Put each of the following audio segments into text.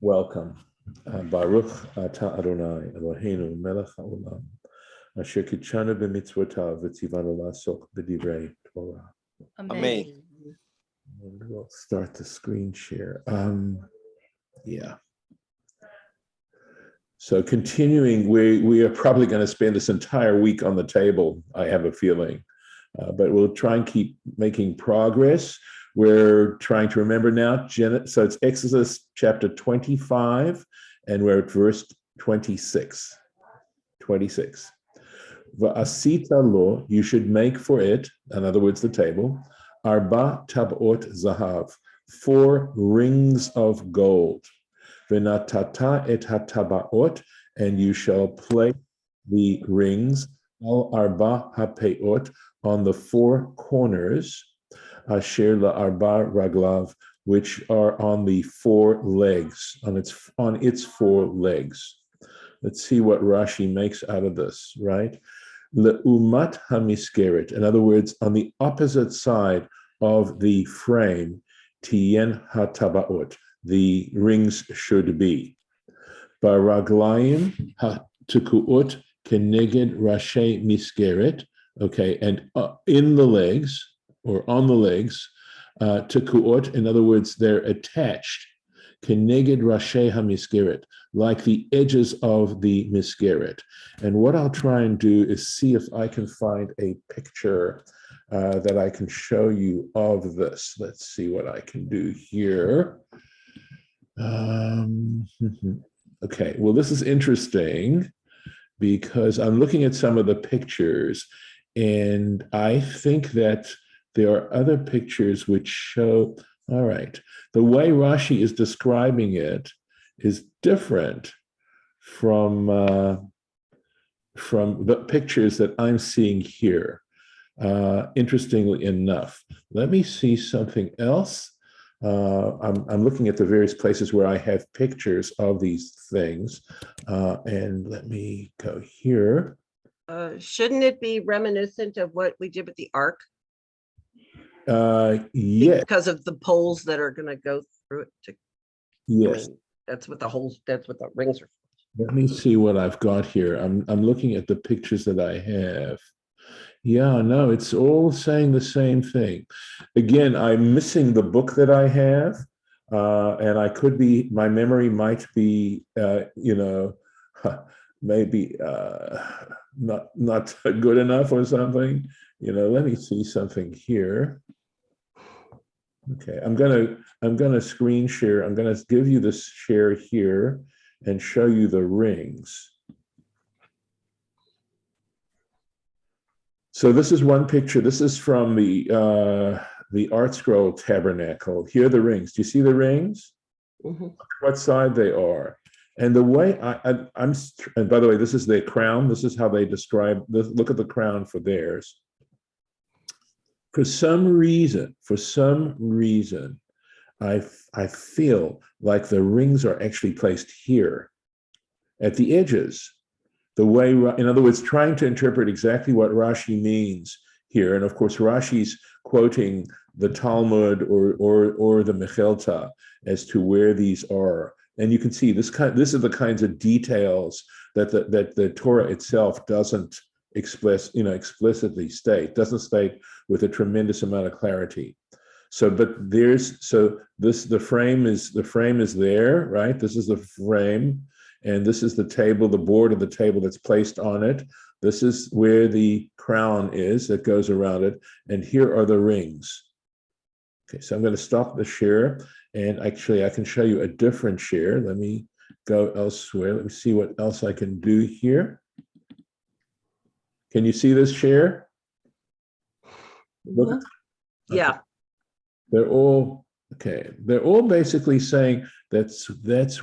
Welcome. Baruch atah Adonai Eloheinu melech haolam asher kitshanu b'mitzvotav v'tzivanu la'asok b'divrei Torah. Amen. And we'll start the screen share. Yeah. So continuing, we are probably going to spend this entire week on the table, I have a feeling. But we'll try and keep making progress. We're trying to remember now, so it's Exodus chapter 25, and we're at verse 26. 26. Va'asita lo, you should make for it, in other words, the table, arba tabot zahav, 4 rings of gold. V'natata et hatabaot, and you shall place the rings, al arba hapeot, on the 4 corners, asher la'arba raglav, which are on the 4 legs, on its 4 legs. Let's see what Rashi makes out of this, right? Le'umat hamiskeret, in other words, on the opposite side of the frame, tien hatabaot, the rings should be. Baraglayim hatukuot keneged rashi miskeret. Okay, and in the legs, or on the legs, tekuot, in other words, they're attached, keneged rashi hamiskeret, like the edges of the miskeret. And what I'll try and do is see if I can find a picture that I can show you of this. Let's see what I can do here. Okay, well, this is interesting because I'm looking at some of the pictures, and I think that there are other pictures which show, all right, the way Rashi is describing it is different from the pictures that I'm seeing here, interestingly enough. Let me see something else. I'm looking at the various places where I have pictures of these things, and let me go here. Shouldn't it be reminiscent of what we did with the ark? Yes. Because of the poles that are going to go through it. Yes. That's what the rings are. Let me see what I've got here. I'm looking at the pictures that I have. Yeah, no, it's all saying the same thing. Again, I'm missing the book that I have, and my memory might be, maybe not good enough or something. Let me see something here. Okay, I'm gonna screen share. I'm gonna give you this share here and show you the rings. So this is one picture. This is from the Art Scroll Tabernacle. Here are the rings. Do you see the rings? Mm-hmm. What side they are? And the way and by the way, this is their crown. This is how they describe this. Look at the crown for theirs. For some reason, I feel like the rings are actually placed here at the edges. The way, in other words, trying to interpret exactly what Rashi means here. And of course, Rashi's quoting the Talmud or the Mechelta as to where these are. And you can see this are the kinds of details that the Torah itself doesn't explicitly state, doesn't state with a tremendous amount of clarity. The frame is there, right? This is the frame. And this is the table, the board of the table that's placed on it. This is where the crown is that goes around it. And here are the rings. Okay, so I'm going to stop the share. And actually, I can show you a different share. Let me go elsewhere. Let me see what else I can do here. Can you see this share? Mm-hmm. Yeah. Okay. They're all basically saying that's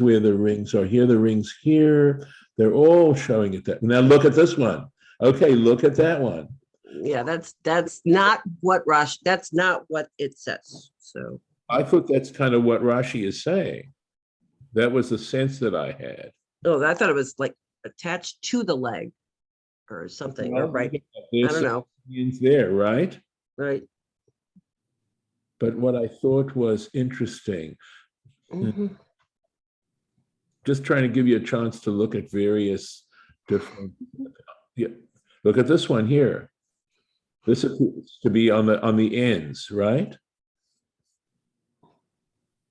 where the rings are. Here, the rings here. They're all showing it that. Now look at this one. Okay, look at that one. Yeah, that's not what Rashi. That's not what it says. So I thought that's kind of what Rashi is saying. That was the sense that I had. Oh, I thought it was like attached to the leg or something. Well, or right. I don't know. There, right? Right. But what I thought was interesting, mm-hmm. just trying to give you a chance to look at various different. Yeah, look at this one here. This appears to be on the ends, right?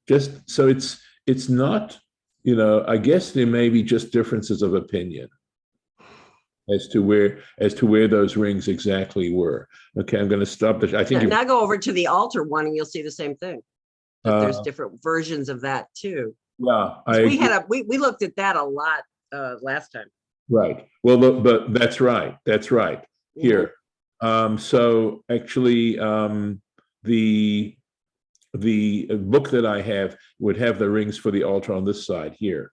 Just so it's not, I guess there may be just differences of opinion as to where those rings exactly were. Okay, I'm going to stop. I think Now go over to the altar one, and you'll see the same thing. That there's different versions of that too. Yeah, we looked at that a lot last time. Right. Well, but that's right. That's right. Here. So actually, the book that I have would have the rings for the altar on this side here.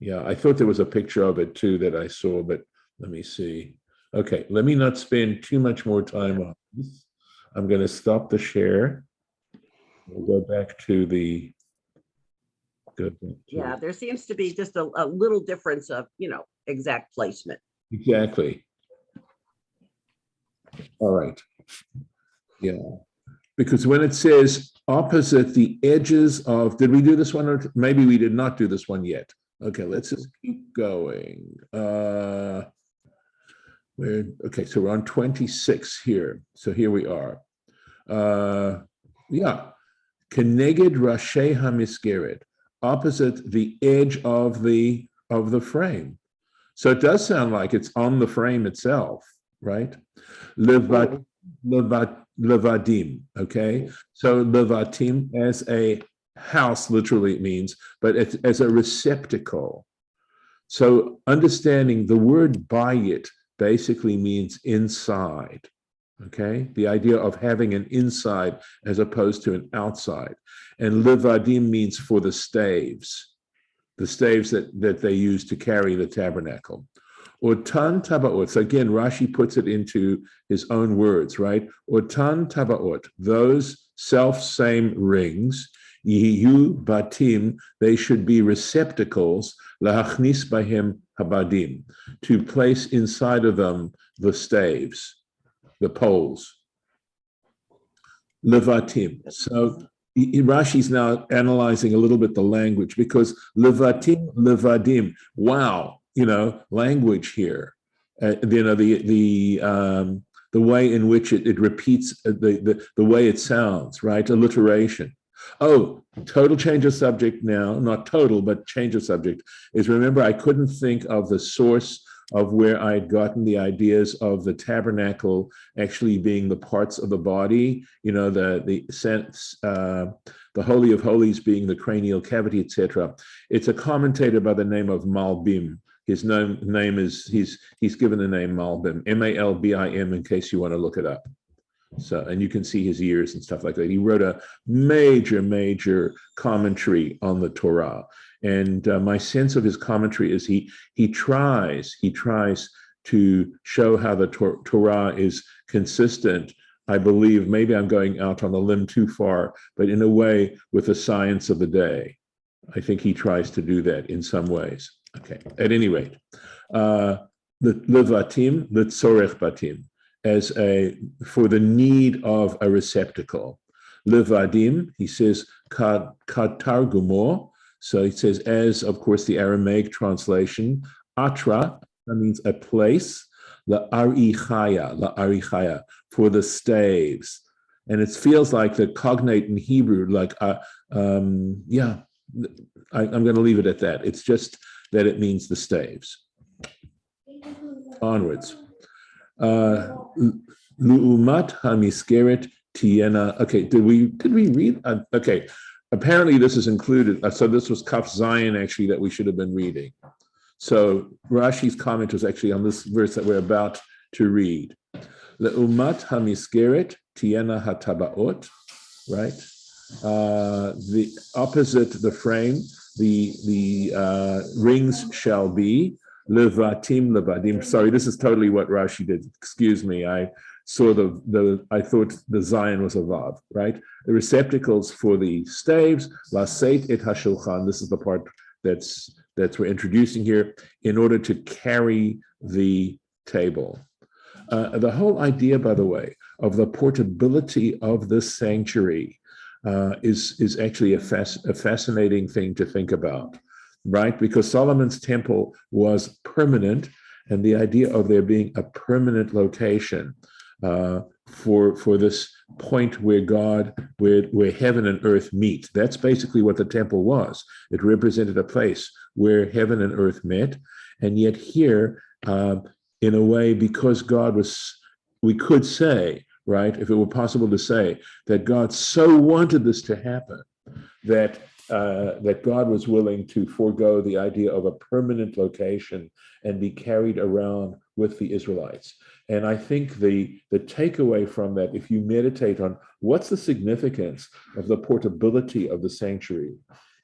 Yeah, I thought there was a picture of it too that I saw, but let me see. Okay, let me not spend too much more time on this. I'm going to stop the share. We'll go back to the. Yeah, there seems to be just a little difference of, exact placement. Exactly. All right. Yeah. Because when it says opposite the edges of, did we do this one? Or maybe we did not do this one yet. Okay, let's just keep going. Okay, so we're on 26 here. So here we are. Yeah. Keneged Rashi HaMiskeret, opposite the edge of the frame. So it does sound like it's on the frame itself, right? Levadim, okay? So levatim as a house, literally it means, but as a receptacle. So understanding the word bayit basically means inside, okay? The idea of having an inside as opposed to an outside. And levadim means for the staves that they use to carry the tabernacle. Otan tabaot. So again, Rashi puts it into his own words, right? Otan tabaot, those self-same rings, yihu batim, they should be receptacles, lahachnis bahem habadim, to place inside of them the staves, the poles. Levatim. So Rashi's now analyzing a little bit the language because levadim, wow, language here. The way in which it repeats the way it sounds, right? Alliteration. Oh, total change of subject now, not total, but change of subject is, remember, I couldn't think of the source of where I had gotten the ideas of the tabernacle actually being the parts of the body, the sense, the Holy of Holies being the cranial cavity, etc. It's a commentator by the name of Malbim. His name is, he's given the name Malbim, Malbim, in case you want to look it up. So, and you can see his ears and stuff like that. He wrote a major commentary on the Torah. And my sense of his commentary is he tries to show how the Torah is consistent. I believe, maybe I'm going out on a limb too far, but in a way with the science of the day. I think he tries to do that in some ways. Okay, at any rate, the levatim, the tzorech batim, as for the need of a receptacle. Levadim, he says, katargumo. So he says, as, of course, the Aramaic translation, atra, that means a place, la arichaya, for the staves. And it feels like the cognate in Hebrew, like, I'm going to leave it at that. It's just that it means the staves. Onwards. Lu'umat hamiskeret tiena. Okay, did we read? Okay. Apparently this is included. So this was Kaf Zion actually that we should have been reading. So Rashi's comment was actually on this verse that we're about to read. Le'umat hamiskeret tiena hatabaot, right? The opposite the frame, the rings shall be levadim. Sorry, this is totally what Rashi did. Excuse me. I saw I thought the Zion was a vav, right? The receptacles for the staves, laseit et hashulchan. This is the part that's we're introducing here in order to carry the table. The whole idea, by the way, of the portability of this sanctuary is actually a fascinating thing to think about, right? Because Solomon's temple was permanent, and the idea of there being a permanent location for this point where heaven and earth meet. That's basically what the temple was. It represented a place where heaven and earth met, and yet here, in a way, because God was, we could say, right, if it were possible to say that God so wanted this to happen that that God was willing to forego the idea of a permanent location and be carried around with the Israelites. And I think the takeaway from that, if you meditate on what's the significance of the portability of the sanctuary,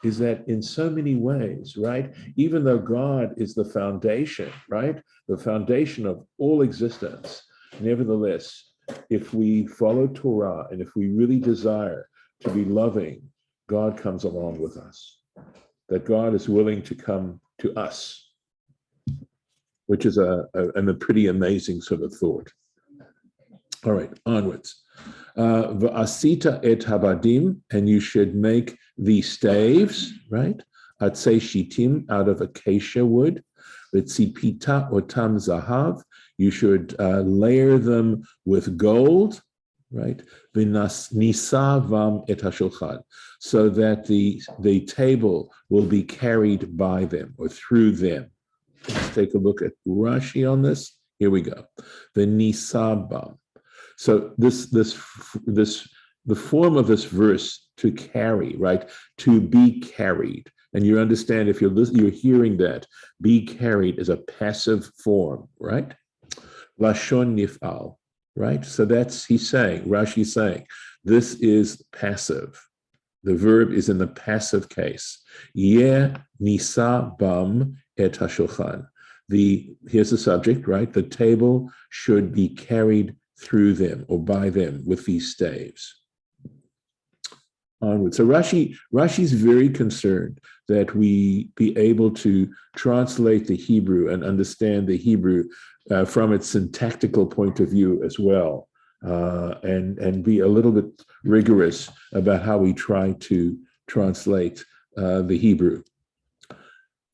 is that in so many ways, right, even though God is the foundation, right, the foundation of all existence, nevertheless, if we follow Torah and if we really desire to be loving, God comes along with us, that God is willing to come to us, which is a pretty amazing sort of thought. All right, onwards. V'asita et habadim, and you should make the staves, right? Atzei shitim, out of acacia wood. V'tzipita otam zahav, you should layer them with gold, right? V'nisa vam et hashulchan, so that the table will be carried by them or through them. Let's take a look at Rashi on this. Here we go. The nisabam. So the form of this verse, to carry, right? To be carried. And you understand, if you're hearing that, be carried is a passive form, right? Lashon nif'al, right? So that's, Rashi's saying, this is passive. The verb is in the passive case. Yeh nisa bam et hashulchan. Here's the subject, right? The table should be carried through them or by them with these staves. Onward. So Rashi's very concerned that we be able to translate the Hebrew and understand the Hebrew from its syntactical point of view as well, and be a little bit rigorous about how we try to translate the Hebrew.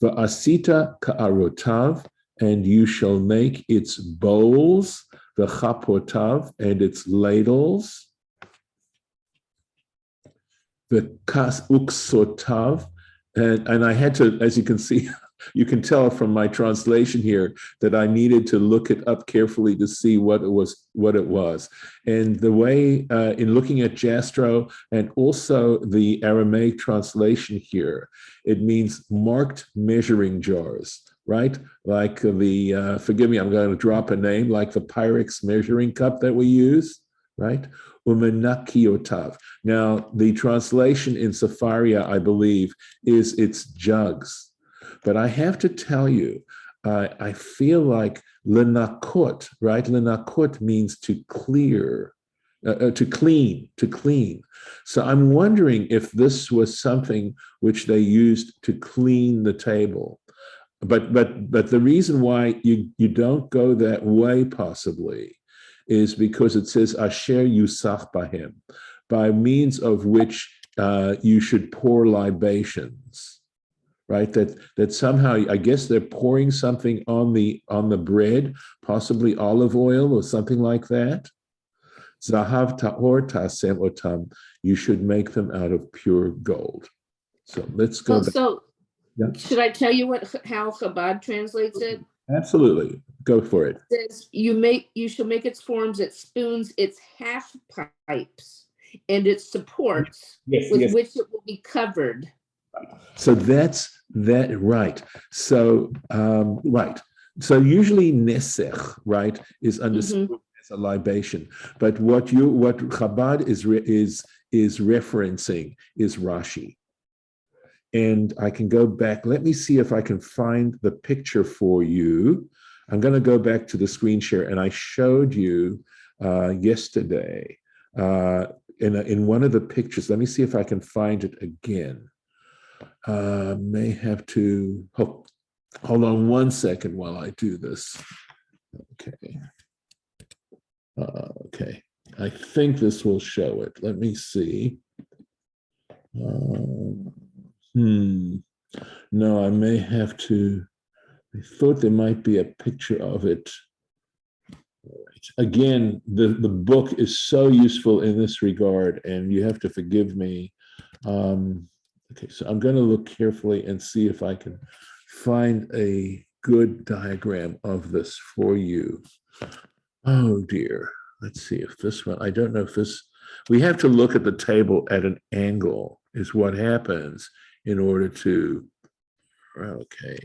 Va'asita ka'arotav, and you shall make its bowls, the chapotav, and its ladles, the kas uksotav, and I had to, as you can see, you can tell from my translation here that I needed to look it up carefully to see what it was. And the way, in looking at Jastrow and also the Aramaic translation here, it means marked measuring jars, right? Like forgive me, I'm going to drop a name, like the Pyrex measuring cup that we use, right? Umenakiotav. Now, the translation in Safaria, I believe, is its jugs. But I have to tell you, I feel like lenakot, right? Lenakot means to clear, to clean. So I'm wondering if this was something which they used to clean the table. But the reason why you don't go that way possibly is because it says asher yusach bahem, by means of which you should pour libations. Right, that somehow, I guess they're pouring something on the bread, possibly olive oil or something like that. Zahav ta'or tasem otam, you should make them out of pure gold. So let's go back. So should I tell you how Chabad translates it? Absolutely, go for it. It says you shall make its forms, its spoons, its half pipes, and its supports with which it will be covered. So that's that, right. So right. So usually nesech, right, is understood as a libation. But what Chabad is referencing is Rashi. And I can go back. Let me see if I can find the picture for you. I'm going to go back to the screen share, and I showed you yesterday in one of the pictures. Let me see if I can find it again. May have to hold on one second while I do this. Okay. Okay. I think this will show it. Let me see. No, I may have to. I thought there might be a picture of it. Again, the book is so useful in this regard, and you have to forgive me. Okay, so I'm going to look carefully and see if I can find a good diagram of this for you. Oh dear. Let's see if this one, I don't know if this, we have to look at the table at an angle is what happens in order to, okay.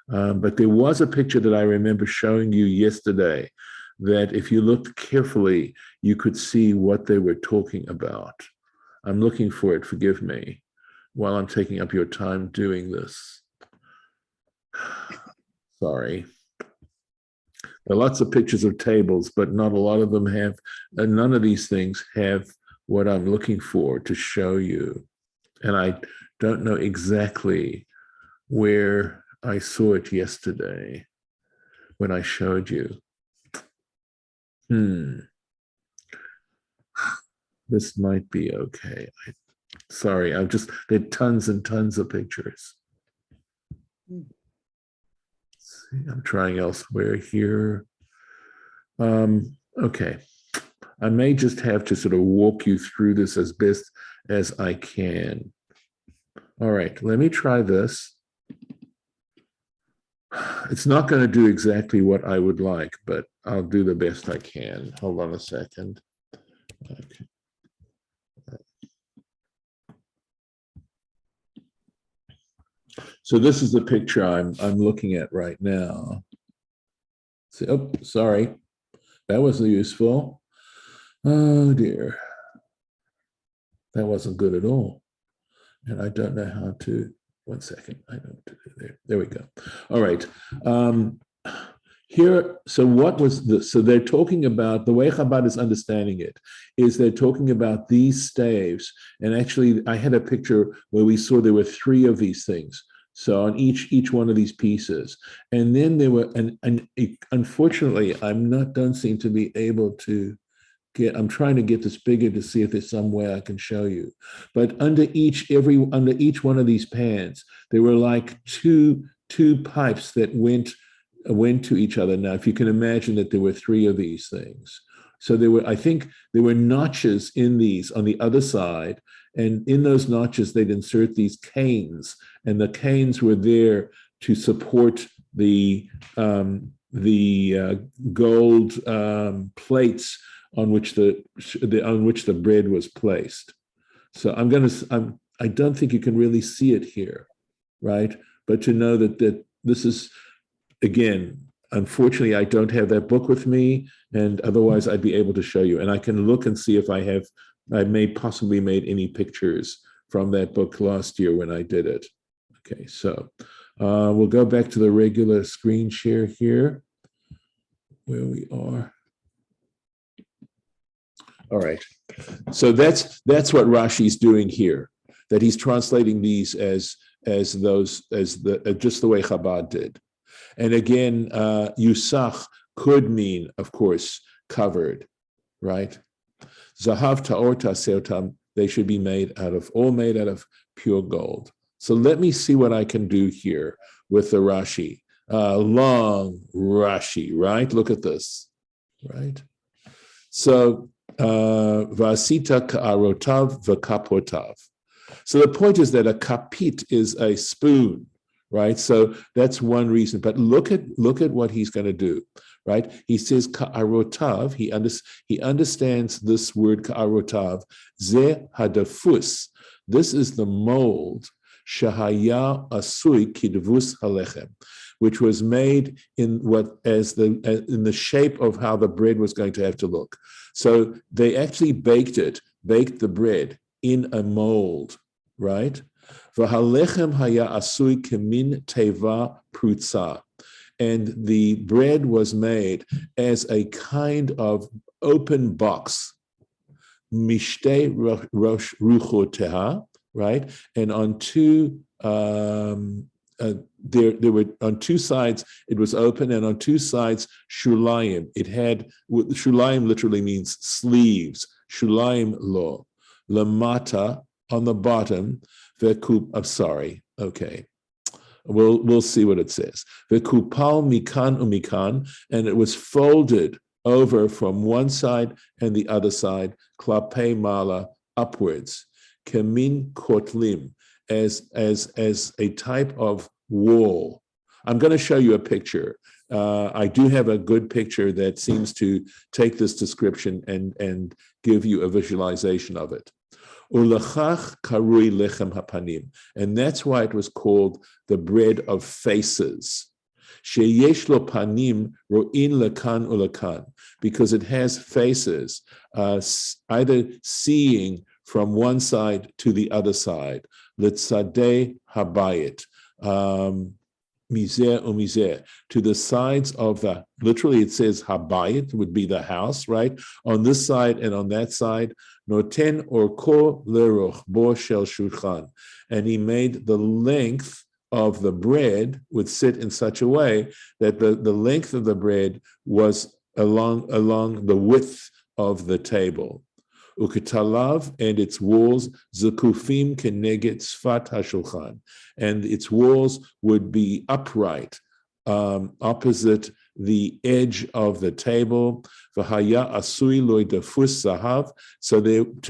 But there was a picture that I remember showing you yesterday that if you looked carefully, you could see what they were talking about. I'm looking for it, forgive me, while I'm taking up your time doing this. Sorry. There are lots of pictures of tables, but not a lot of them have, none of these things have what I'm looking for to show you. And I don't know exactly where I saw it yesterday when I showed you. This might be okay. Sorry, there are tons and tons of pictures. See, I'm trying elsewhere here. Okay. I may just have to sort of walk you through this as best as I can. All right, let me try this. It's not going to do exactly what I would like, but I'll do the best I can. Hold on a second. Okay. So this is the picture I'm looking at right now. See, oh, sorry, that wasn't useful. Oh dear, that wasn't good at all. And I don't know how to, one second, I know what to do there. There we go. All right. Here, so what was this? So they're talking about, the way Chabad is understanding it, is they're talking about these staves. And actually, I had a picture where we saw there were 3 of these things. So on each one of these pieces. And then there were, and unfortunately, don't seem to be able to I'm trying to get this bigger to see if there's some way I can show you. But under each one of these pans, there were like two pipes that went to each other. Now, if you can imagine that there were 3 of these things. So I think there were notches in these on the other side. And in those notches, they'd insert these canes. And the canes were there to support the gold plates on which the bread was placed. So I don't think you can really see it here, right? But to know that this is, again, unfortunately, I don't have that book with me, and otherwise I'd be able to show you. And I can look and see if I may possibly made any pictures from that book last year when I did it. Okay, so we'll go back to the regular screen share here, where we are. All right, so that's what Rashi's doing here. That he's translating these as just the way Chabad did. And again, Yusach could mean, of course, covered, right? Zahav ta'or ta'seotam, they should be all made out of pure gold. So let me see what I can do here with the Rashi. Long Rashi, right? Look at this, right? So, Vasita ka'arotav v'kapotav. So the point is that a kapit is a spoon, right? So that's one reason. But look at what he's going to do, right? He says ka'arotav. He understands this word ka'arotav. Ze hadafus. This is the mold. Shahaya asui kidvus halechem, which was made in the shape of how the bread was going to have to look. So they actually baked the bread in a mold, right? V'halechem haya asui kemin teva prutza, and the bread was made as a kind of open box, mishte rosh ruchoteha, right? And on 2 there were on 2 sides it was open, and on 2 sides shulayim. It had, shulayim literally means sleeves. Shulayim lo lamata on the bottom, I'm sorry, okay. We'll see what it says. Vekupal mikan umikan, and it was folded over from one side and the other side, klape mala, upwards, kemin kotlim, as a type of wall. I'm going to show you a picture. I do have a good picture that seems to take this description and give you a visualization of it. Ulachach karui lechem hapanim, and that's why it was called the bread of faces. Sheyesh lo panim ro'in lekan ulekan, because it has faces, either seeing from one side to the other side. Litzadei habayit, mizer umizer, to the sides of the, literally it says habayit would be the house, right? On this side and on that side. Noten orko lerochbo shel shulchan, and he made the length of the bread would sit in such a way that the length of the bread was along the width of the table. Uketalav, and its walls, zakufim keneged sfat hashulchan, and its walls would be upright, opposite the edge of the table. V'haya asui loy dafus zahav. So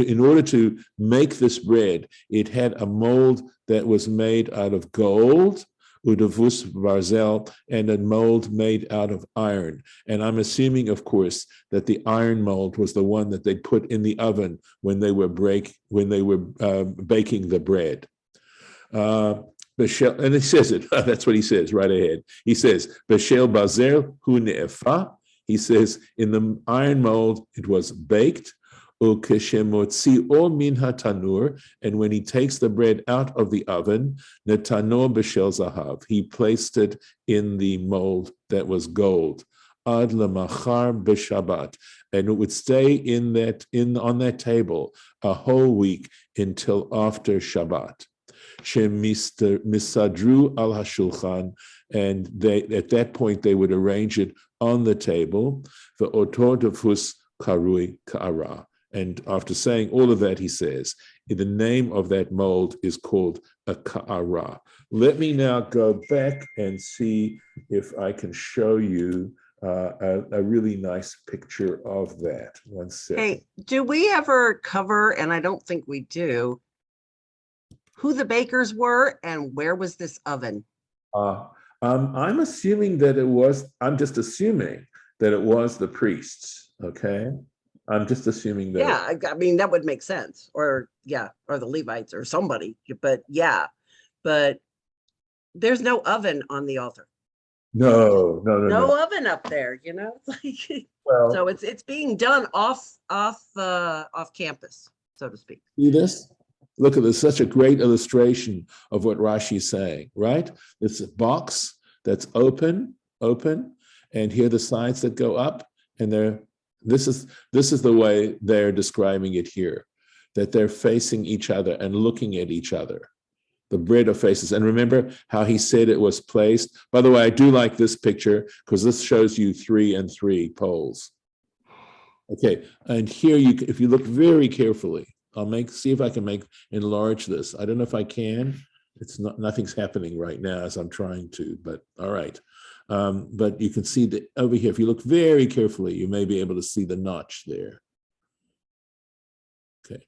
in order to make this bread, it had a mold that was made out of gold, udavus barzel, and a mold made out of iron. And I'm assuming, of course, that the iron mold was the one that they put in the oven when they were baking the bread. And he says it, that's what he says right ahead. He says, Beshel Bazel hu ne'efa. He says, in the iron mold, it was baked. Ukeshemotzi min hatanur, and when he takes the bread out of the oven, netano b'shel zahav, he placed it in the mold that was gold. Ad lemachar b'shabbat, and it would stay on that table a whole week until after Shabbat. Misadru al hashulchan, and at that point they would arrange it on the table. The otor defus karui ka'ara. And after saying all of that, he says, the name of that mold is called a ka'ara. Let me now go back and see if I can show you a really nice picture of that. One second. Hey, do we ever cover, and I don't think we do, who the bakers were and where was this oven? I'm assuming that it was, I'm just assuming that it was the priests, okay? I'm just assuming that. Yeah, I mean, that would make sense. Or the Levites or somebody, but there's no oven on the altar. No oven up there, It's like, well, so it's being done off campus, so to speak. See this? Look at this, such a great illustration of what Rashi is saying, right? It's a box that's open, and here are the sides that go up, and this is the way they're describing it here, that they're facing each other and looking at each other. The bread of faces. And remember how he said it was placed? By the way, I do like this picture because this shows you 3 and 3 poles. Okay, and here if you look very carefully, see if I can enlarge this. I don't know if I can. Nothing's happening right now as I'm trying to, but all right. But you can see that over here, if you look very carefully, you may be able to see the notch there. Okay.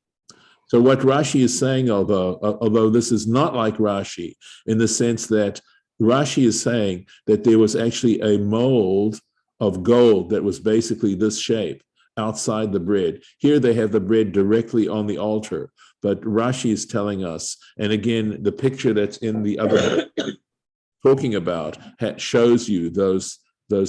So what Rashi is saying, although this is not like Rashi, in the sense that Rashi is saying that there was actually a mold of gold that was basically this shape outside the bread. Here they have the bread directly on the altar, but Rashi is telling us, and again, the picture that's in the other talking about shows you those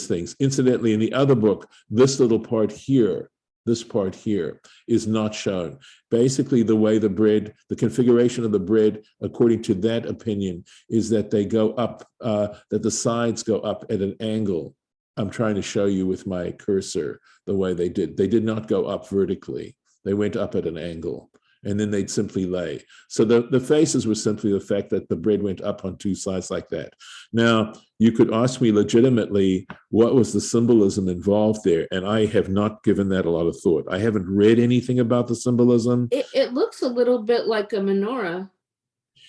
things. Incidentally, in the other book, this little part here, this part here is not shown. Basically, the way the configuration of the bread, according to that opinion, is that they go up, that the sides go up at an angle. I'm trying to show you with my cursor the way they did. They did not go up vertically. They went up at an angle. and then they'd simply lay. So the faces were simply the fact that the bread went up on two sides like that. Now, you could ask me legitimately, what was the symbolism involved there? And I have not given that a lot of thought. I haven't read anything about the symbolism. It looks a little bit like a menorah.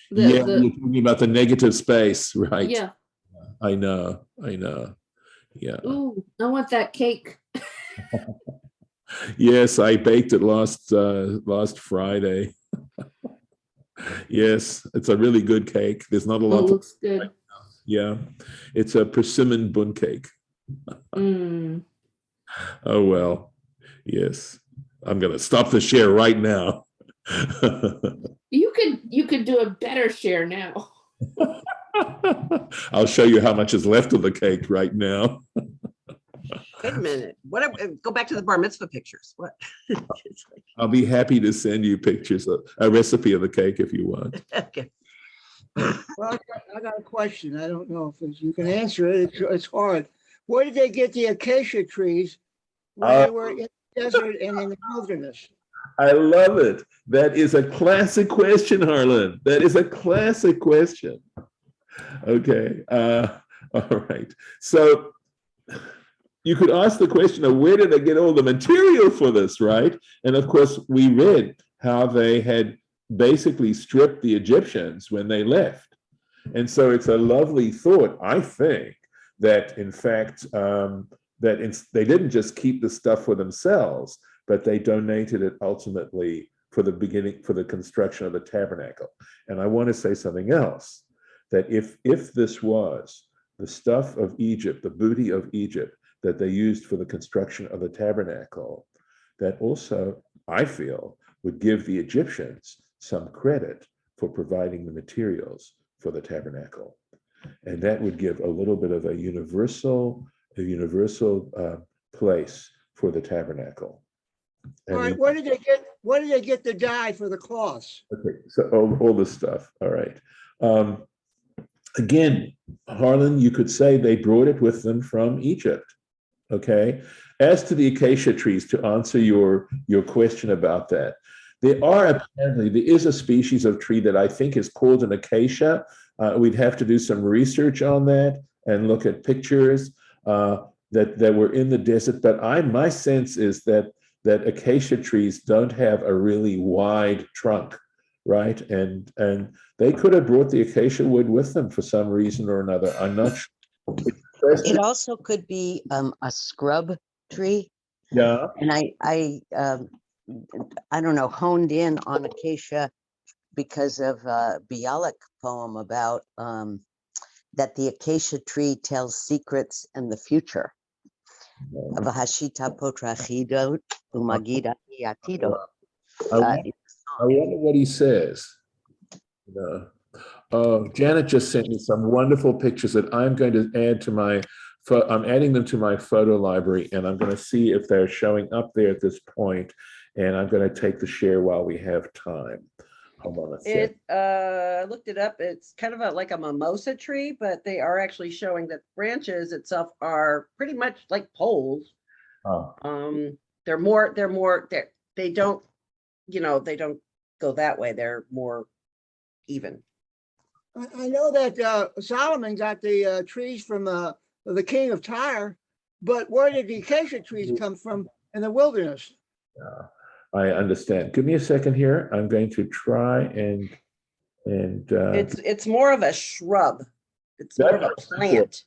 You're talking about the negative space, right? Yeah. I know. Yeah. Ooh, I want that cake. Yes, I baked it last Friday. Yes, it's a really good cake. There's not a lot. It looks good. Yeah, it's a persimmon bun cake. Mm. Oh well, yes. I'm gonna stop the share right now. You could do a better share now. I'll show you how much is left of the cake right now. Wait a minute. Go back to the bar mitzvah pictures. What? I'll be happy to send you pictures of a recipe of the cake if you want. Okay. Well, I got a question. I don't know if you can answer it. It's hard. Where did they get the acacia trees when they were in the desert and in the wilderness? I love it. That is a classic question, Harlan. That is a classic question. Okay. All right. So you could ask the question of where did they get all the material for this, right? And of course, we read how they had basically stripped the Egyptians when they left. And so it's a lovely thought, I think, that in fact, they didn't just keep the stuff for themselves, but they donated it ultimately for the construction of the tabernacle. And I want to say something else, that if this was the stuff of Egypt, the booty of Egypt that they used for the construction of the tabernacle, that also, I feel, would give the Egyptians some credit for providing the materials for the tabernacle. And that would give a little bit of a universal place for the tabernacle. All right, where did they get the dye for the cloths? Okay, so all this stuff. All right. Again, Harlan, you could say they brought it with them from Egypt. Okay. As to the acacia trees, to answer your question about that, there is a species of tree that I think is called an acacia. We'd have to do some research on that and look at pictures that were in the desert. But my sense is that acacia trees don't have a really wide trunk, right? And they could have brought the acacia wood with them for some reason or another. I'm not sure. It also could be a scrub tree. Yeah. And I don't know, honed in on acacia because of a Bialik poem about that the acacia tree tells secrets in the future. Vahashita potrachido umagida yatido. I wonder what he says. Janet just sent me some wonderful pictures that I'm going to add to I'm adding them to my photo library, and I'm going to see if they're showing up there at this point, and I'm going to take the share while we have time. Hold on a second. I looked it up. It's kind of like a mimosa tree, but they are actually showing that branches itself are pretty much like poles. Oh. They don't, they don't go that way. They're more even. I know that Solomon got the trees from the king of Tyre, but where did the acacia trees come from in the wilderness? I understand. Give me a second here. I'm going to try and it's more of a shrub. It's more of a plant.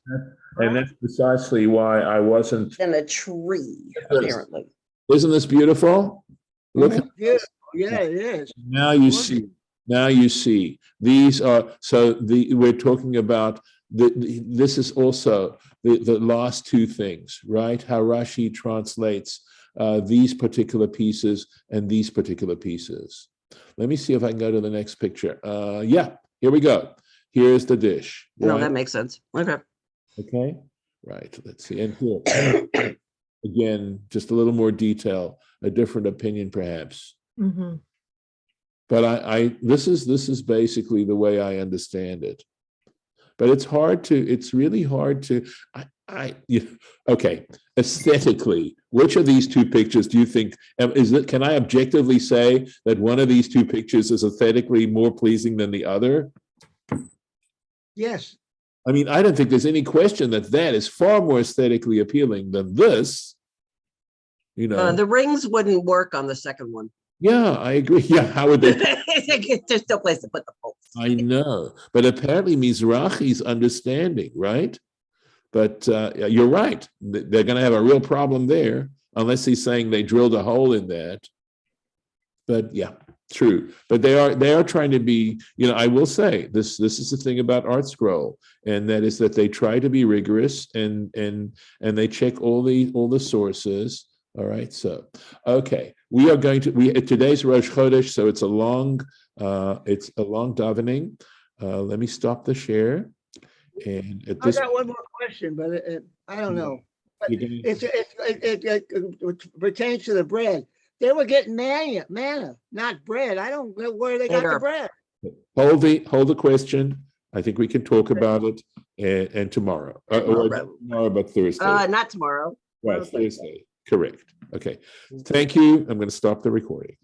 And that's precisely why I wasn't. Than a tree, apparently. Isn't this beautiful? Look. Yeah, it is. Now you see. Now you see. These are we're talking about this is also the last two things, right? How Rashi translates these particular pieces and these particular pieces. Let me see if I can go to the next picture. Yeah, here we go. Here's the dish. No, right? that makes sense. Okay. Okay, right. Let's see. And here, again, just a little more detail, a different opinion, perhaps. Mm-hmm. But this is basically the way I understand it. but it's really hard to, okay, aesthetically, which of these two pictures do you think, can I objectively say that one of these two pictures is aesthetically more pleasing than the other? Yes. I mean, I don't think there's any question that is far more aesthetically appealing than this. The rings wouldn't work on the second one. Yeah, I agree. Yeah, how would they? There's no place to put the poles. I know, but apparently Mizrahi's understanding, right? But you're right. They're going to have a real problem there, unless he's saying they drilled a hole in that. But yeah, true. But they are trying to be. I will say this is the thing about Art Scroll, and that is that they try to be rigorous and they check all the sources. All right. So, okay, we are going to today's Rosh Chodesh, so it's a long davening. Let me stop the share. And at this, I got one more question, but I don't know. But it pertains to the bread. They were getting manna, not bread. I don't know where they got the bread. Hold the question. I think we can talk about it and tomorrow. Or tomorrow, but Thursday. Not tomorrow. Right, Thursday. Correct. Okay. Thank you. I'm going to stop the recording.